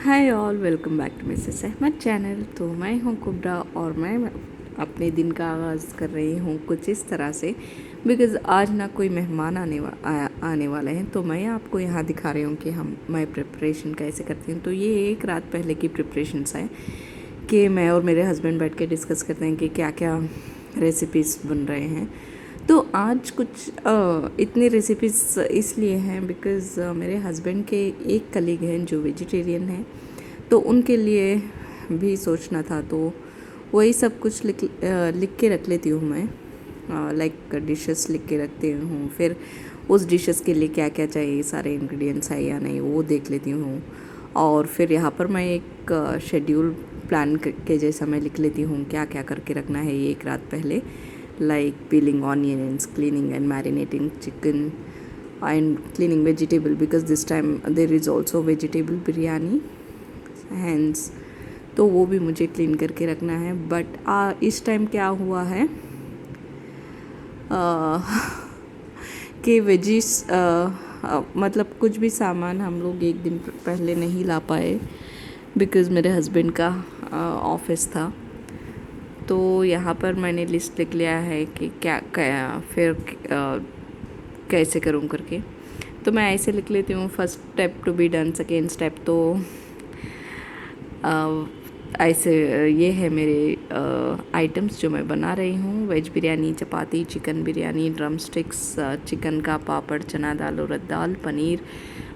Hi all, welcome back to Mrs Ahmed channel. तो मैं हूँ कुब्रा और मैं अपने दिन का आगाज़ कर रही हूँ कुछ इस तरह से, बिकॉज़ आज ना कोई मेहमान आने वाले हैं। तो मैं आपको यहाँ दिखा रही हूँ कि मैं प्रिपरेशन कैसे करती हूँ। तो ये एक रात पहले की प्रिपरेशंस है कि मैं और मेरे हस्बैंड बैठ के डिस्कस करते हैं कि क्या क्या रेसिपीज़ बन रहे हैं। तो आज कुछ इतनी रेसिपीज़ इसलिए हैं बिकॉज़ मेरे हस्बैंड के एक कलीग हैं जो वेजिटेरियन हैं, तो उनके लिए भी सोचना था। तो वही सब कुछ लिख के रख लेती हूँ मैं, लाइक डिशेस लिख के रखती हूँ। फिर उस डिशेस के लिए क्या क्या चाहिए, सारे इंग्रेडिएंट्स है या नहीं, वो देख लेती हूँ। और फिर यहाँ पर मैं एक शेड्यूल प्लान के जैसा मैं लिख लेती हूँ क्या क्या करके रखना है ये एक रात पहले, like peeling onions, cleaning and marinating chicken, and cleaning vegetable because this time there is also vegetable biryani hence, तो वो भी मुझे क्लीन करके रखना है। बट इस टाइम क्या हुआ है कि वेजिस मतलब कुछ भी सामान हम लोग एक दिन पहले नहीं ला पाए बिकॉज़ मेरे हस्बैंड का ऑफिस था। तो यहाँ पर मैंने लिस्ट लिख लिया है कि क्या क्या फिर कैसे करूँ करके। तो मैं ऐसे लिख लेती हूँ, first step to be done, second step. तो ऐसे ये है मेरे आइटम्स जो मैं बना रही हूँ। Veg biryani, chapati, chicken biryani, drumsticks, chicken का पापड़, चना दाल, उड़द दाल, paneer,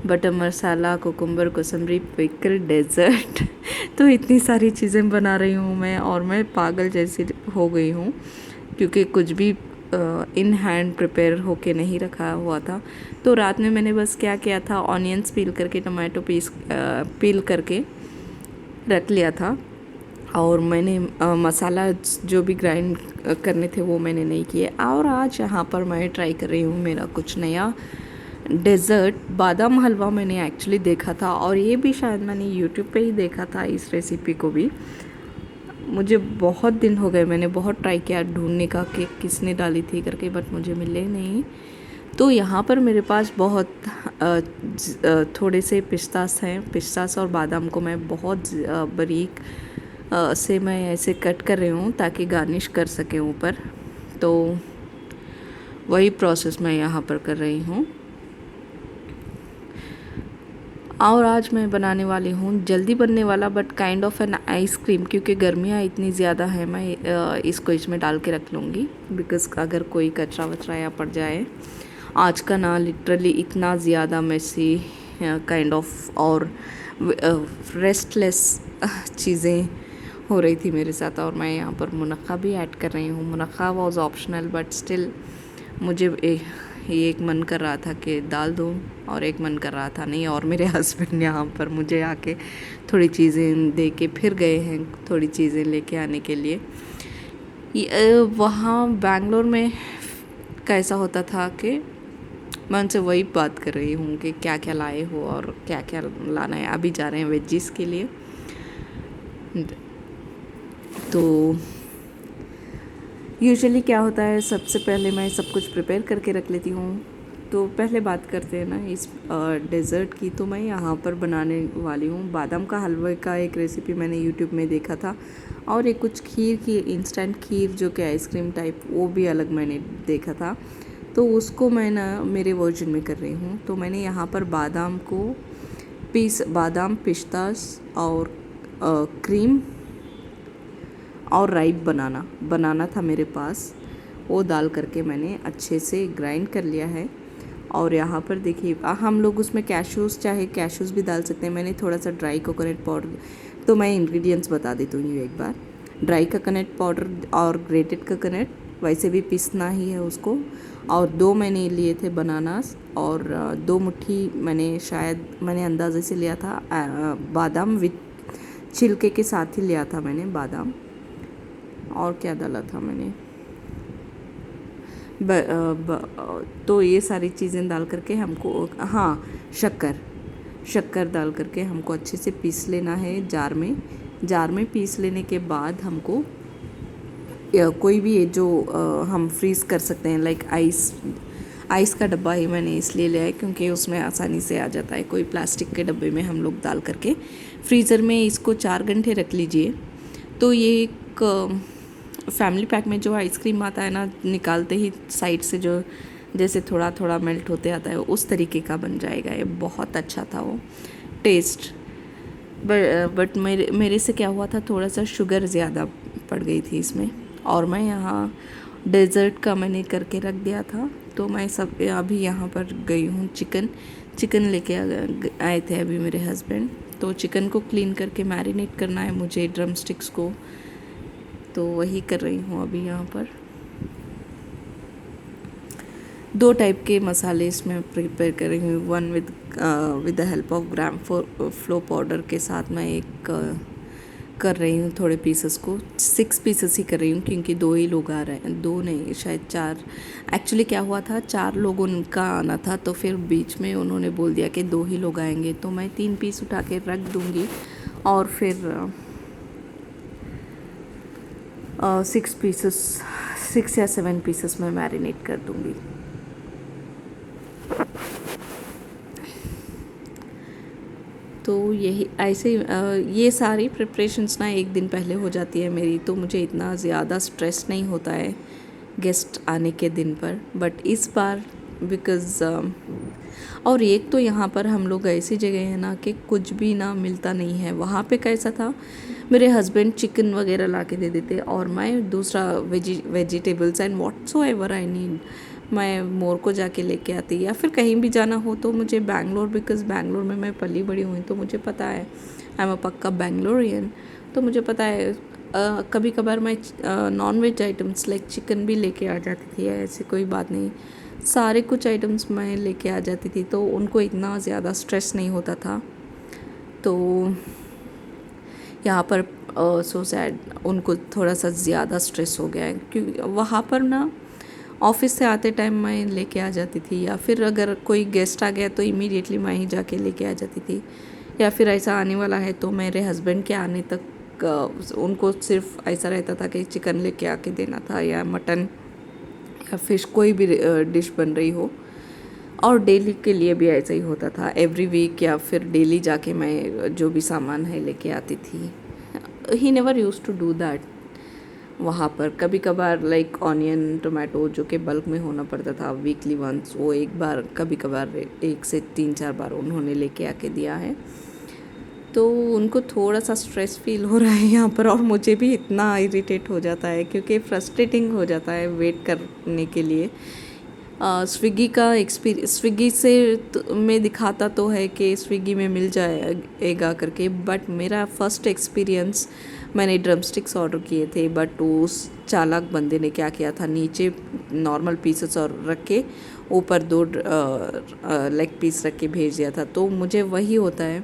butter masala, cucumber, kosambari, pickle, dessert. तो इतनी सारी चीज़ें बना रही हूँ मैं, और मैं पागल जैसी हो गई हूँ क्योंकि कुछ भी इन हैंड प्रिपेयर होके नहीं रखा हुआ था। तो रात में मैंने बस क्या किया था, ऑनियंस पील करके, टमाटो पील करके रख लिया था। और मैंने मसाला जो भी ग्राइंड करने थे वो मैंने नहीं किए। और आज यहाँ पर मैं ट्राई कर रही हूँ मेरा कुछ नया डेज़र्ट, बादाम हलवा। मैंने एक्चुअली देखा था, और ये भी शायद मैंने यूट्यूब पे ही देखा था इस रेसिपी को भी। मुझे बहुत दिन हो गए, मैंने बहुत ट्राई किया ढूंढने का कि किसने डाली थी करके, बट मुझे मिले नहीं। तो यहाँ पर मेरे पास बहुत थोड़े से पिस्तास हैं। पिस्तास और बादाम को मैं बहुत बारीक से मैं ऐसे कट कर रही हूँ ताकि गार्निश कर सकें ऊपर। तो वही प्रोसेस मैं यहाँ पर कर रही हूँ। और आज मैं बनाने वाली हूँ जल्दी बनने वाला but kind of an ice cream, क्योंकि गर्मियाँ इतनी ज़्यादा है। मैं इसको इसमें डाल के रख लूँगी बिकॉज़ अगर कोई कचरा वचरा या पड़ जाए। आज का ना लिटरली इतना ज़्यादा मेसी काइंड ऑफ और रेस्टलेस चीज़ें हो रही थी मेरे साथ। और मैं यहाँ पर मुनक्का भी ऐड कर रही हूँ। मुनक्का वॉज ऑप्शनल बट स्टिल मुझे एक मन कर रहा था कि डाल दूँ, और एक मन कर रहा था नहीं। और मेरे हस्बैंड यहाँ पर मुझे आके थोड़ी चीज़ें दे के फिर गए हैं थोड़ी चीज़ें लेके आने के लिए। वहाँ बैंगलोर में कैसा होता था कि मैं उनसे वही बात कर रही हूँ कि क्या क्या लाए हो और क्या क्या लाना है। अभी जा रहे हैं वेजिस के लिए। तो यूजुअली क्या होता है, सबसे पहले मैं सब कुछ प्रिपेयर करके रख लेती हूँ। तो पहले बात करते हैं ना इस डेज़र्ट की। तो मैं यहाँ पर बनाने वाली हूँ बादाम का हलवे का एक रेसिपी मैंने यूट्यूब में देखा था, और एक कुछ खीर की इंस्टेंट खीर जो कि आइसक्रीम टाइप, वो भी अलग मैंने देखा था। तो उसको मैं ना मेरे वर्जन में कर रही हूँ। तो मैंने यहाँ पर बादाम को बादाम, पिस्तास और क्रीम और राइप बनाना था मेरे पास, वो डाल करके मैंने अच्छे से ग्राइंड कर लिया है। और यहाँ पर देखिए हम लोग उसमें कैशूज़, चाहे कैशूज़ भी डाल सकते हैं। मैंने थोड़ा सा ड्राई कोकोनट पाउडर, तो मैं इंग्रेडिएंट्स बता देती हूँ एक बार। ड्राई कोकोनट पाउडर और ग्रेटेड कोकोनट, वैसे भी पीसना ही है उसको। और 2 मैंने लिए थे बनानास, और 2 मुट्ठी मैंने अंदाज़े से लिया था बादाम विथ छिलके के साथ ही लिया था मैंने बादाम। और क्या डाला था मैंने, तो ये सारी चीज़ें डाल करके हमको, हाँ, शक्कर डाल करके हमको अच्छे से पीस लेना है जार में पीस लेने के बाद हमको कोई भी जो हम फ्रीज़ कर सकते हैं, लाइक आइस का डब्बा ही मैंने इसलिए लिया है क्योंकि उसमें आसानी से आ जाता है। कोई प्लास्टिक के डब्बे में हम लोग डाल करके फ्रीज़र में इसको 4 घंटे रख लीजिए तो ये एक फैमिली पैक में जो आइसक्रीम आता है ना, निकालते ही साइड से जो जैसे थोड़ा थोड़ा मेल्ट होते आता है उस तरीके का बन जाएगा। ये बहुत अच्छा था वो टेस्ट। बट मेरे से क्या हुआ था, थोड़ा सा शुगर ज़्यादा पड़ गई थी इसमें, और मैं यहाँ डेज़र्ट का मैंने करके रख दिया था। तो मैं सब अभी यहाँ पर गई हूँ चिकन लेके आए थे अभी मेरे हस्बैंड। तो चिकन को क्लीन करके मैरिनेट करना है मुझे, ड्रम स्टिक्स को, तो वही कर रही हूँ अभी यहाँ पर। 2 टाइप के मसाले इसमें प्रिपेयर कर रही हूँ। One with the help of gram flow powder के साथ मैं एक कर रही हूँ थोड़े पीसेस को, 6 पीसेस ही कर रही हूँ क्योंकि 2 ही लोग आ रहे हैं, 2 नहीं शायद 4। एक्चुअली क्या हुआ था, 4 लोग उनका आना था तो फिर बीच में उन्होंने बोल दिया कि 2 ही लोग आएंगे, तो मैं 3 पीस उठा के रख दूँगी और फिर 6 या 7 पीसेस मैं मैरिनेट कर दूँगी। तो यही ऐसे ये सारी प्रिपरेशंस ना एक दिन पहले हो जाती है मेरी, तो मुझे इतना ज़्यादा स्ट्रेस नहीं होता है गेस्ट आने के दिन पर। बट इस बार बिकॉज़ और एक तो यहाँ पर हम लोग ऐसी जगह है ना कि कुछ भी ना मिलता नहीं है। वहाँ पे कैसा था, मेरे हस्बैंड चिकन वगैरह ला के दे देते और मैं दूसरा vegetables and whatsoever I need मैं मोर को जाके लेके आती, या फिर कहीं भी जाना हो तो मुझे बैंगलोर, बिकॉज़ बैंगलोर में मैं पली बड़ी हुई तो मुझे पता है, आई एम अ पक्का बैंगलोरियन, तो मुझे पता है कभी कभार मैं non veg items like chicken भी लेके आ जाती थी, ऐसी कोई बात नहीं, सारे कुछ आइटम्स मैं लेके आ जाती थी, तो उनको इतना ज़्यादा स्ट्रेस नहीं होता था। तो यहाँ पर सो सैड, उनको थोड़ा सा ज़्यादा स्ट्रेस हो गया है क्योंकि वहाँ पर ना ऑफिस से आते टाइम मैं लेके आ जाती थी, या फिर अगर कोई गेस्ट आ गया तो इमीडिएटली मैं ही जाके लेके आ जाती थी, या फिर ऐसा आने वाला है तो मेरे हस्बैंड के आने तक उनको सिर्फ ऐसा रहता था कि चिकन लेके आके देना था, या मटन या फिश, कोई भी डिश बन रही हो। और डेली के लिए भी ऐसा ही होता था, एवरी वीक या फिर डेली जाके मैं जो भी सामान है लेके आती थी। He never use to do that. वहाँ पर कभी कभार लाइक ऑनियन टोमेटो जो कि बल्क में होना पड़ता था वीकली वंस, वो एक बार कभी कभार 1 से 3-4 बार उन्होंने लेके आके दिया है। तो उनको थोड़ा सा स्ट्रेस फील हो रहा है यहाँ पर, और मुझे भी इतना इरिटेट हो जाता है क्योंकि फ्रस्ट्रेटिंग हो जाता है वेट करने के लिए। स्विगी का एक्सपीरियंस, स्विगी से में दिखाता तो है कि स्विगी में मिल जाएगा करके, बट मेरा फर्स्ट एक्सपीरियंस, मैंने ड्रम स्टिक्स ऑर्डर किए थे बट उस चालाक बंदे ने क्या किया था, नीचे नॉर्मल पीसेस और रख के ऊपर 2 लेग पीस रख के भेज दिया था। तो मुझे वही होता है,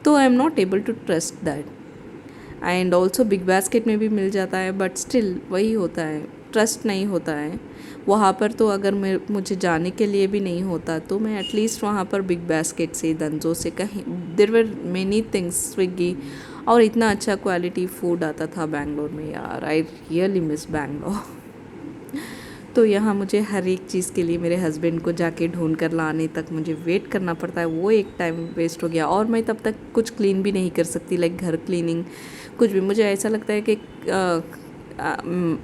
तो I am not able to trust that. And also BigBasket में भी मिल जाता है बट स्टिल वही होता है, ट्रस्ट नहीं होता है वहाँ पर। तो अगर मुझे जाने के लिए भी नहीं होता तो मैं एटलीस्ट वहाँ पर बिग बास्केट से, दंजो से, कहीं, there were many things, Swiggy, और इतना अच्छा क्वालिटी फूड आता था बैंगलोर में यार। I really miss Bangalore. तो यहाँ मुझे हर एक चीज़ के लिए मेरे हस्बैंड को जाके ढूंढ कर लाने तक मुझे वेट करना पड़ता है, वो एक टाइम वेस्ट हो गया। और मैं तब तक कुछ क्लीन भी नहीं कर सकती, लाइक घर क्लीनिंग कुछ भी। मुझे ऐसा लगता है कि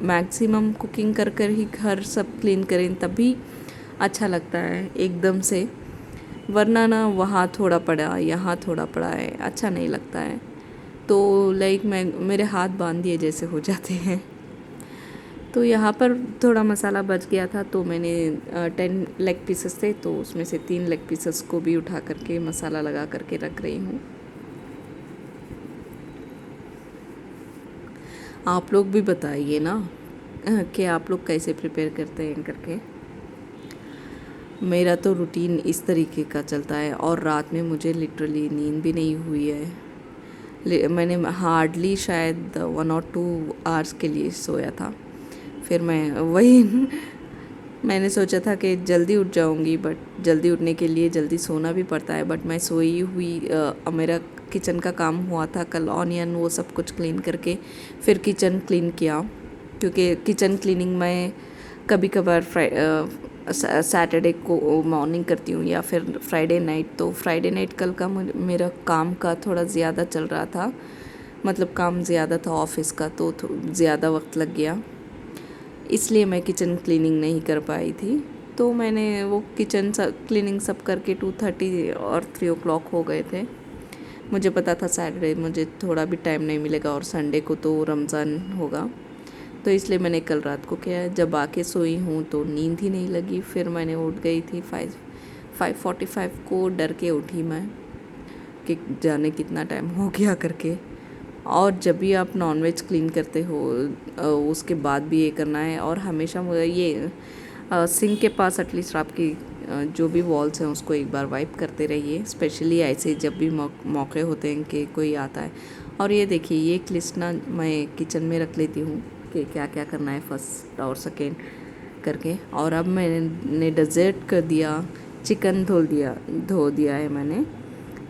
मैक्सिमम कुकिंग कर कर ही घर सब क्लीन करें तभी अच्छा लगता है एकदम से, वरना ना वहाँ थोड़ा पड़ा यहाँ थोड़ा पड़ा है, अच्छा नहीं लगता है। तो लाइक मेरे हाथ बांध दिए जैसे हो जाते हैं। तो यहाँ पर थोड़ा मसाला बच गया था तो मैंने 10 लेग पीसेस थे तो उसमें से 3 लेग पीसेस को भी उठा करके मसाला लगा करके रख रही हूँ। आप लोग भी बताइए ना कि आप लोग कैसे प्रिपेयर करते हैं करके। मेरा तो रूटीन इस तरीके का चलता है, और रात में मुझे लिटरली नींद भी नहीं हुई है। मैंने हार्डली शायद 1 और 2 आवर्स के लिए सोया था। फिर मैं वही मैंने सोचा था कि जल्दी उठ जाऊंगी, बट जल्दी उठने के लिए जल्दी सोना भी पड़ता है। बट मैं सोई हुई, मेरा किचन का काम हुआ था कल, ऑनियन वो सब कुछ क्लीन करके फिर किचन क्लीन किया, क्योंकि किचन क्लीनिंग मैं कभी कभार सैटरडे को मॉर्निंग करती हूँ या फिर फ्राइडे नाइट। तो फ्राइडे नाइट कल का मेरा काम का थोड़ा ज़्यादा चल रहा था, मतलब काम ज़्यादा था ऑफिस का, तो ज़्यादा वक्त लग गया, इसलिए मैं किचन क्लीनिंग नहीं कर पाई थी। तो मैंने वो किचन क्लीनिंग सब करके 2:30 और 3 o'clock हो गए थे। मुझे पता था सैटरडे मुझे थोड़ा भी टाइम नहीं मिलेगा और संडे को तो रमज़ान होगा, तो इसलिए मैंने कल रात को किया। जब आके सोई हूँ तो नींद ही नहीं लगी, फिर मैंने उठ गई थी 5:45 को, डर के उठी मैं कि जाने कितना टाइम हो गया करके। और जब भी आप नॉनवेज क्लीन करते हो उसके बाद भी ये करना है, और हमेशा ये सिंक के पास एटलीस्ट आपकी जो भी वॉल्स हैं उसको एक बार वाइप करते रहिए, स्पेशली ऐसे जब भी मौके होते हैं कि कोई आता है। और ये देखिए, ये एक लिस्ट ना मैं किचन में रख लेती हूँ कि क्या क्या करना है फर्स्ट और सेकेंड करके। और अब मैंने डेजर्ट कर दिया, चिकन धो दिया है मैंने,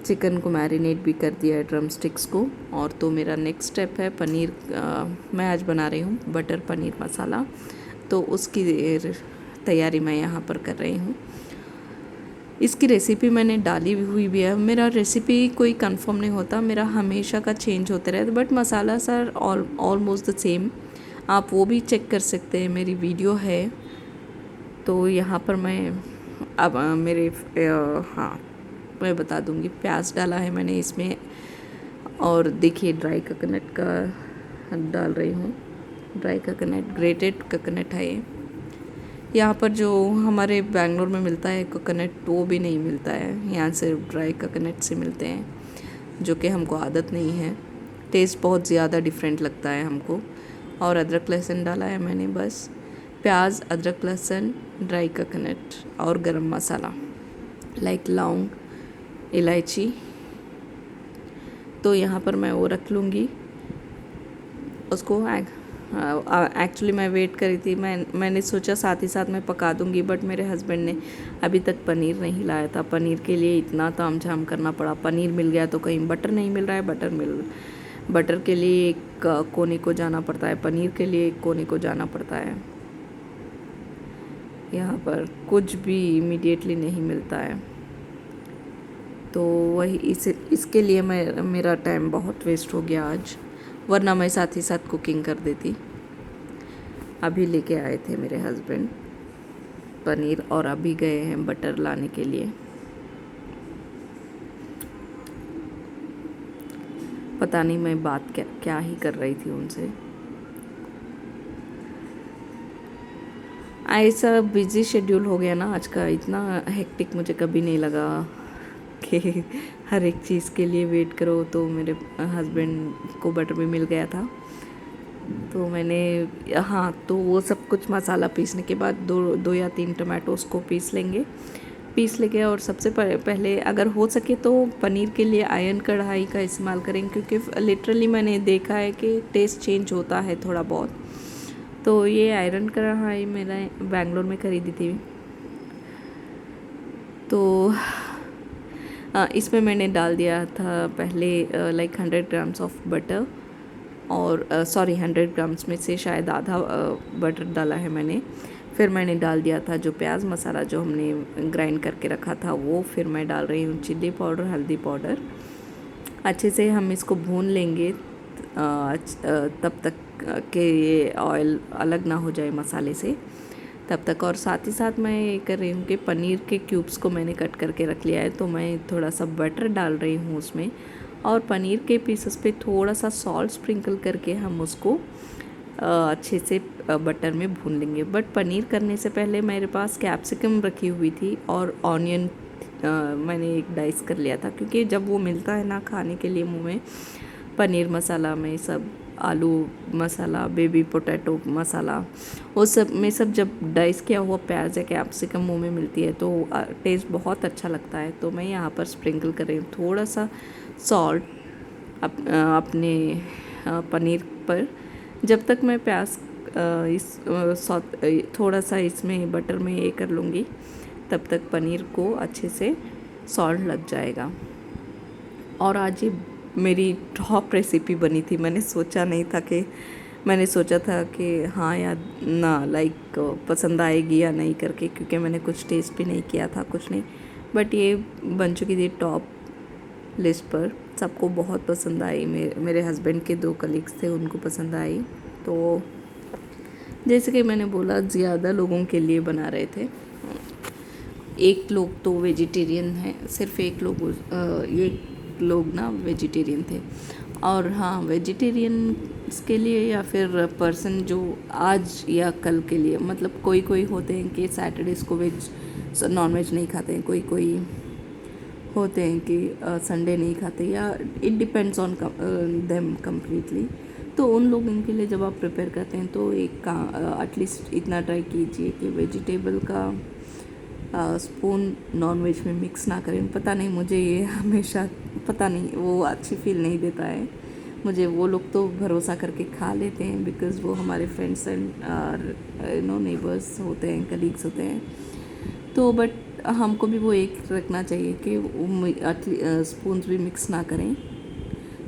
चिकन को मैरिनेट भी कर दिया है, ड्रम स्टिक्स को। और तो मेरा नेक्स्ट स्टेप है पनीर। मैं आज बना रही हूँ बटर पनीर मसाला, तो उसकी तैयारी मैं यहाँ पर कर रही हूँ। इसकी रेसिपी मैंने डाली हुई भी है, मेरा रेसिपी कोई कंफर्म नहीं होता, मेरा हमेशा का चेंज होता रहता, but masala sir almost the same. आप वो भी चेक कर सकते हैं, मेरी वीडियो है। तो यहाँ पर मैं अब हाँ मैं बता दूँगी, प्याज डाला है मैंने इसमें, और देखिए ड्राई कोकोनट का डाल रही हूँ। ड्राई कोकोनट, ग्रेटेड कोकोनट है ये। यहाँ पर जो हमारे बेंगलोर में मिलता है कोकोनट, वो भी नहीं मिलता है, यहाँ सिर्फ ड्राई कोकोनट से मिलते हैं, जो कि हमको आदत नहीं है। टेस्ट बहुत ज़्यादा डिफरेंट लगता है हमको। और अदरक लहसुन डाला है मैंने, बस प्याज, अदरक लहसुन, ड्राई कोकोनट और गरम मसाला लाइक लौंग, इलायची। तो यहाँ पर मैं वो रख लूँगी उसको। एक्चुअली मैं वेट करी थी, मैंने सोचा साथ ही साथ मैं पका दूँगी, बट मेरे हस्बैंड ने अभी तक पनीर नहीं लाया था। पनीर के लिए इतना तामझाम करना पड़ा। पनीर मिल गया तो कहीं बटर नहीं मिल रहा है, बटर के लिए एक कोने को जाना पड़ता है, पनीर के लिए एक कोने को जाना पड़ता है। यहाँ पर कुछ भी इमीडिएटली नहीं मिलता है, तो वही इसके लिए मेरा टाइम बहुत वेस्ट हो गया आज, वरना मैं साथ ही साथ कुकिंग कर देती। अभी लेके आए थे मेरे हस्बैंड पनीर, और अभी गए हैं बटर लाने के लिए। पता नहीं मैं बात क्या ही कर रही थी उनसे। ऐसा बिजी शेड्यूल हो गया ना आज का, इतना हेक्टिक मुझे कभी नहीं लगा कि हर एक चीज़ के लिए वेट करो। तो मेरे हस्बैंड को बटर भी मिल गया था, तो मैंने तो वो सब कुछ मसाला पीसने के बाद 2 या 3 टमाटोस को पीस लेंगे। और सबसे पहले अगर हो सके तो पनीर के लिए आयरन कढ़ाई का इस्तेमाल करें, क्योंकि लिटरली मैंने देखा है कि टेस्ट चेंज होता है थोड़ा बहुत। तो ये आयरन कढ़ाई मैंने बेंगलोर में ख़रीदी थी। तो इसमें मैंने डाल दिया था पहले लाइक 100 ग्राम्स ऑफ बटर, और 100 ग्राम्स में से शायद आधा बटर डाला है मैंने। फिर मैंने डाल दिया था जो प्याज मसाला जो हमने ग्राइंड करके रखा था वो। फिर मैं डाल रही हूँ चिल्ली पाउडर, हल्दी पाउडर। अच्छे से हम इसको भून लेंगे तब तक कि ये ऑयल अलग ना हो जाए मसाले से, तब तक। और साथ ही साथ मैं ये कर रही हूँ कि पनीर के क्यूब्स को मैंने कट करके रख लिया है, तो मैं थोड़ा सा बटर डाल रही हूँ उसमें, और पनीर के पीसेस पे थोड़ा सा सॉल्ट स्प्रिंकल करके हम उसको अच्छे से बटर में भून लेंगे। बट पनीर करने से पहले मेरे पास कैप्सिकम रखी हुई थी और ऑनियन मैंने एक डाइस कर लिया था, क्योंकि जब वो मिलता है ना खाने के लिए मुँह में, पनीर मसाला में सब, आलू मसाला, बेबी पोटैटो मसाला, वो सब में सब जब डाइस किया हुआ प्याज या कैप्सिकम मुँह में मिलती है तो टेस्ट बहुत अच्छा लगता है। तो मैं यहाँ पर स्प्रिंकल कर रही हूँ थोड़ा सा सॉल्ट अपने पनीर पर। जब तक मैं प्याज थोड़ा सा इसमें बटर में ये कर लूँगी, तब तक पनीर को अच्छे से सॉल्ट लग जाएगा। और आज ये मेरी टॉप रेसिपी बनी थी, मैंने सोचा नहीं था कि मैंने सोचा था कि हाँ यार ना लाइक पसंद आएगी या नहीं करके, क्योंकि मैंने कुछ टेस्ट भी नहीं किया था, कुछ नहीं। बट ये बन चुकी थी टॉप लिस्ट पर। सबको बहुत पसंद आई। मेरे हस्बैंड के 2 कलीग्स थे, उनको पसंद आई। तो जैसे कि मैंने बोला, ज़्यादा लोगों के लिए बना रहे थे। एक लोग तो वेजिटेरियन हैं, सिर्फ एक लोग ना वेजिटेरियन थे। और हाँ, वेजिटेरियन के लिए या फिर पर्सन जो आज या कल के लिए, मतलब कोई कोई होते हैं कि सैटरडेज को नॉन वेज नहीं खाते हैं, कोई कोई होते हैं कि संडे नहीं खाते, या it depends on them completely. तो उन लोगों के लिए जब आप प्रिपेयर करते हैं तो एटलीस्ट इतना ट्राई कीजिए कि वेजिटेबल का स्पून नॉन वेज में मिक्स ना करें। पता नहीं, मुझे ये हमेशा पता नहीं वो अच्छी फील नहीं देता है मुझे। वो लोग तो भरोसा करके खा लेते हैं, बिकॉज़ वो हमारे फ्रेंड्स एंड नेबर्स होते हैं, कलीग्स होते हैं। तो बट हमको भी वो एक रखना चाहिए कि स्पून्स भी मिक्स ना करें।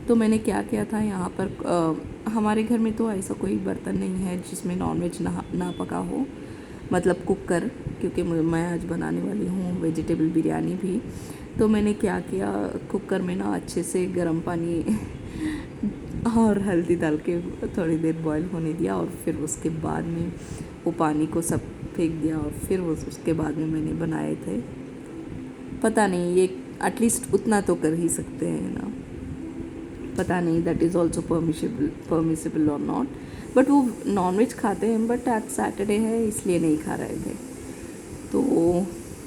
तो मैंने क्या किया था यहाँ पर, हमारे घर में तो ऐसा कोई बर्तन नहीं है जिसमें नॉनवेज ना पका हो, मतलब कुकर, क्योंकि मैं आज बनाने वाली हूँ वेजिटेबल बिरयानी भी। तो मैंने क्या किया, कुकर में ना अच्छे से गर्म पानी और हल्दी डाल के थोड़ी देर बॉईल होने दिया, और फिर उसके बाद में वो पानी को सब फेंक दिया, और फिर उसके बाद में मैंने बनाए थे। पता नहीं, ये एटलीस्ट उतना तो कर ही सकते हैं ना। पता नहीं दैट इज़ ऑल्सो परमिसिबल और नॉट। बट वो नॉनवेज खाते हैं, बट आज सैटरडे है इसलिए नहीं खा रहे थे। तो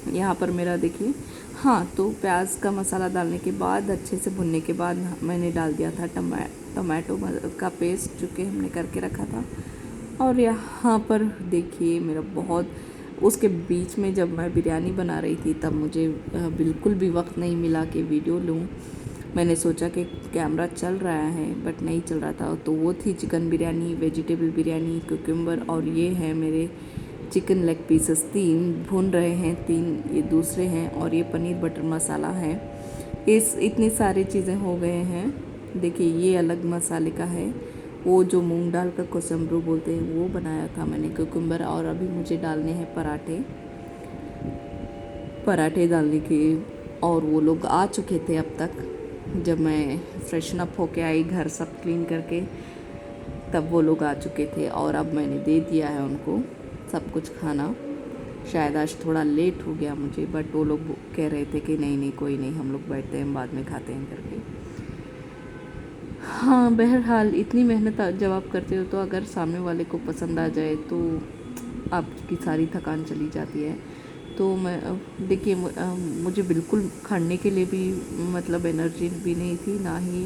यहाँ पर मेरा देखिए, हाँ, तो प्याज का मसाला डालने के बाद, अच्छे से भुनने के बाद मैंने डाल दिया था टमाटो का पेस्ट जो कि हमने करके रखा था। और यहाँ पर देखिए मेरा बहुत, उसके बीच में जब मैं बिरयानी बना रही थी तब मुझे बिल्कुल भी वक्त नहीं मिला कि वीडियो लूँ। मैंने सोचा कि कैमरा चल रहा है, बट नहीं चल रहा था। तो वो थी chicken biryani, vegetable biryani, cucumber, और ये है मेरे चिकन लेग पीसेस 3 भून रहे हैं, 3 ये दूसरे हैं, और ये पनीर बटर मसाला है। इतनी सारी चीज़ें हो गए हैं। देखिए ये अलग मसाले का है, वो जो मूंग दाल का कोसंबरू बोलते हैं वो बनाया था मैंने, कुकुम्बर। और अभी मुझे डालने हैं पराठे डालने के, और वो लोग आ चुके थे अब तक। जब मैं फ्रेशन अप होके आई, घर सब क्लीन करके, तब वो लोग आ चुके थे, और अब मैंने दे दिया है उनको सब कुछ खाना। शायद आज थोड़ा लेट हो गया मुझे, बट वो लोग कह रहे थे कि नहीं नहीं कोई नहीं, हम लोग बैठते हैं बाद में खाते हैं करके। हाँ, बहरहाल इतनी मेहनत जब आप करते हो, तो अगर सामने वाले को पसंद आ जाए तो आपकी सारी थकान चली जाती है। तो मैं देखिए, मुझे बिल्कुल खाने के लिए भी मतलब एनर्जी भी नहीं थी, ना ही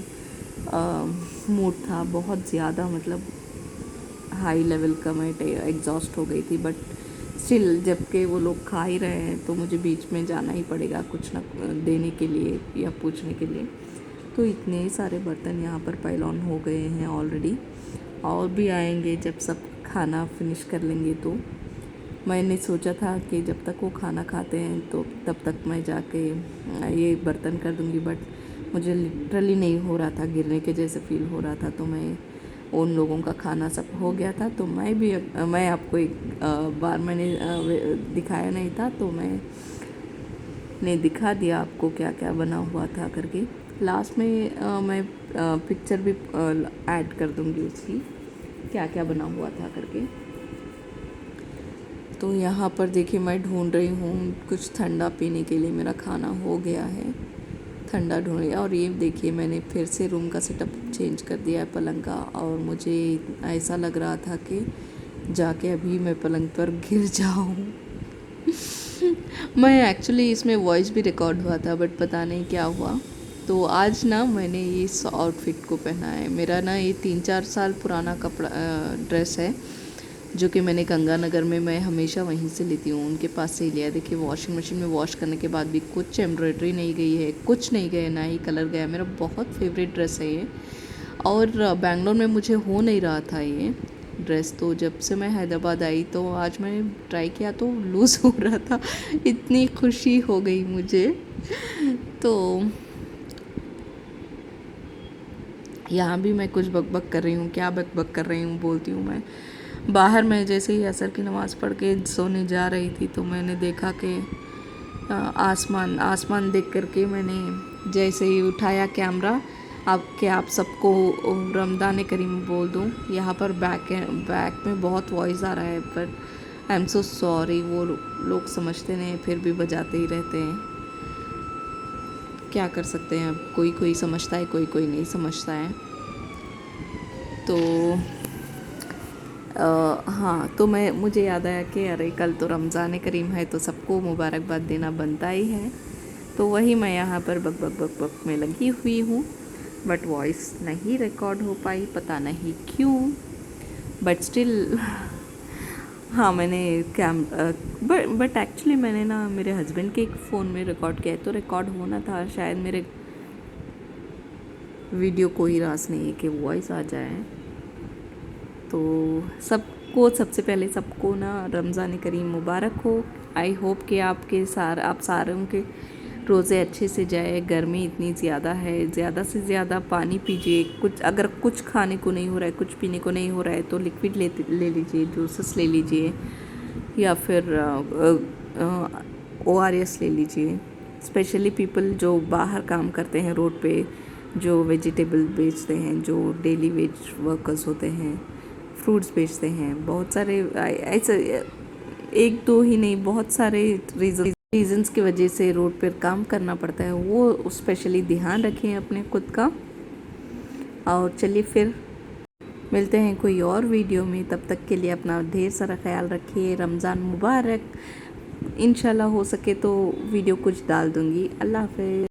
मूड था, बहुत ज़्यादा मतलब हाई लेवल का मैं एग्जॉस्ट हो गई थी। बट स्टिल जबकि वो लोग खा ही रहे हैं, तो मुझे बीच में जाना ही पड़ेगा कुछ ना देने के लिए या पूछने के लिए। तो इतने सारे बर्तन यहाँ पर पाइल ऑन हो गए हैं ऑलरेडी, और भी आएंगे जब सब खाना फिनिश कर लेंगे। तो मैंने सोचा था कि जब तक वो खाना खाते हैं तो तब तक मैं जाके ये बर्तन कर दूँगी, बट मुझे लिटरली नहीं हो रहा था, गिरने के जैसे फील हो रहा था। तो मैं, उन लोगों का खाना सब हो गया था, तो मैं आपको एक बार मैंने दिखाया नहीं था, तो मैंने दिखा दिया आपको क्या क्या बना हुआ था करके। लास्ट में मैं पिक्चर भी ऐड कर दूँगी उसकी, क्या क्या बना हुआ था करके। तो यहाँ पर देखिए मैं ढूंढ रही हूँ कुछ ठंडा पीने के लिए, मेरा खाना हो गया है, ठंडा ढूंढ रही। और ये देखिए मैंने फिर से रूम का सेटअप चेंज कर दिया है, पलंग का, और मुझे ऐसा लग रहा था कि जाके अभी मैं पलंग पर गिर जाऊँ। मैं एक्चुअली इसमें वॉइस भी रिकॉर्ड हुआ था, बट पता नहीं क्या हुआ। तो आज ना मैंने इस आउटफिट को पहना है। मेरा ना ये 3-4 साल पुराना ड्रेस है, जो कि मैंने गंगानगर में, मैं हमेशा वहीं से लेती हूँ, उनके पास से ही लिया। देखिए वॉशिंग मशीन में वॉश करने के बाद भी कुछ एम्ब्रॉयडरी नहीं गई है, कुछ नहीं गया, ना ही कलर गया। मेरा बहुत फेवरेट ड्रेस है ये, और बैंगलोर में मुझे हो नहीं रहा था ये ड्रेस। तो जब से मैं हैदराबाद आई तो आज मैंने ट्राई किया तो लूज़ हो रहा था, इतनी खुशी हो गई मुझे। तो यहाँ भी मैं कुछ बकबक कर रही हूँ, क्या बकबक कर रही हूँ बोलती हूँ मैं। बाहर मैं जैसे ही असर की नमाज़ पढ़ के सोने जा रही थी तो मैंने देखा कि आसमान देख करके मैंने जैसे ही उठाया कैमरा, आप सबको रमज़ान करीम बोल दूँ। यहाँ पर बैक में बहुत वॉइस आ रहा है, but I am so sorry. वो लोग समझते नहीं, फिर भी बजाते ही रहते हैं। क्या कर सकते हैं अब, कोई कोई समझता है, कोई कोई नहीं समझता है। तो हाँ, तो मुझे याद आया कि अरे कल तो रमज़ान करीम है, तो सबको मुबारकबाद देना बनता ही है। तो वही मैं यहाँ पर बक बक बक बक में लगी हुई हूँ, बट वॉइस नहीं रिकॉर्ड हो पाई, पता नहीं क्यों। बट स्टिल हाँ, मैंने बट एक्चुअली मैंने ना मेरे हस्बैंड के एक फ़ोन में रिकॉर्ड किया है, तो रिकॉर्ड होना था शायद। मेरे वीडियो कोई रास नहीं है कि वॉइस आ जाए। तो सबसे पहले सबको ना रमज़ान करीम मुबारक हो। आई होप कि आप सारों के रोज़े अच्छे से जाए। गर्मी इतनी ज़्यादा है, ज़्यादा से ज़्यादा पानी पीजिए। अगर कुछ खाने को नहीं हो रहा है, कुछ पीने को नहीं हो रहा है, तो लिक्विड ले लीजिए, जूसेस ले लीजिए, या फिर ORS ले लीजिए। स्पेशली पीपल जो बाहर काम करते हैं रोड पे, जो वेजिटेबल बेचते हैं, जो डेली वेज वर्कर्स होते हैं, फ्रूट्स बेचते हैं, बहुत सारे ऐसे एक दो ही नहीं, बहुत सारे रीजंस की वजह से रोड पर काम करना पड़ता है। वो स्पेशली ध्यान रखें अपने खुद का। और चलिए फिर मिलते हैं कोई और वीडियो में। तब तक के लिए अपना ढेर सारा ख्याल रखिए। रमज़ान मुबारक। इंशाल्लाह हो सके तो वीडियो कुछ डाल दूँगी। अल्लाह हाफ़िज़।